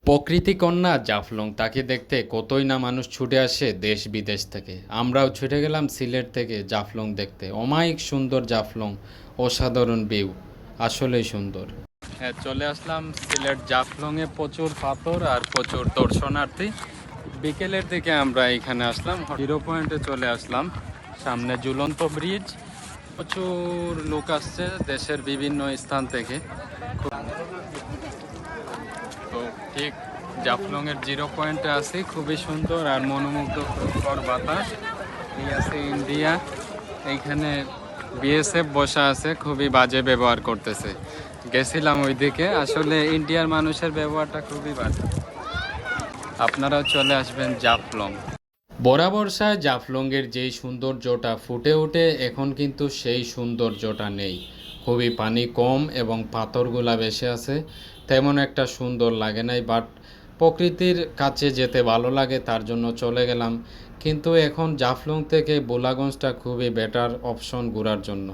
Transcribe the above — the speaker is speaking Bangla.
প্রকৃতি কন্যা জাফলং তাকে দেখতে কতই না মানুষ ছুটে আসে দেশ বিদেশ থেকে। আমরাও ছুটে গেলাম সিলেট থেকে জাফলং দেখতে। অমায়িক সুন্দর জাফলং, অসাধারণ ভিউ, আসলেই সুন্দর। হ্যাঁ, চলে আসলাম সিলেট জাফলংয়ে। প্রচুর পাথর আর প্রচুর দর্শনার্থী। বিকেলের দিকে আমরা এখানে আসলাম, হিরো পয়েন্টে চলে আসলাম। সামনে ঝুলন্ত ব্রিজ, প্রচুর লোক আসছে দেশের বিভিন্ন স্থান থেকে। তো ঠিক জাফলং এর জিরো পয়েন্টে আছি, খুবই সুন্দর আর মনোমুগ্ধকর বাতাস। এই আছে ইন্ডিয়া, এইখানে বিএসএফ বসা আছে, খুবই বাজে ব্যবহার করতেছে। গেছিলাম ওইদিকে, আসলে ইন্ডিয়ার মানুষের ব্যবহারটা খুবই বাজে। আপনারাও চলে আসবেন জাফলং। বরাবর্ষায় জাফলংয়ের যেই সৌন্দর্যটা ফুটে ওঠে, এখন কিন্তু সেই সৌন্দর্যটা নেই। খুবই পানি কম এবং পাথরগুলা বেশি আছে, তেমন একটা সুন্দর লাগে নাই। বাট প্রকৃতির কাছে যেতে ভালো লাগে, তার জন্য চলে গেলাম। কিন্তু এখন জাফলং থেকে বোলাগঞ্জটা খুবই বেটার অপশন ঘোরার জন্য।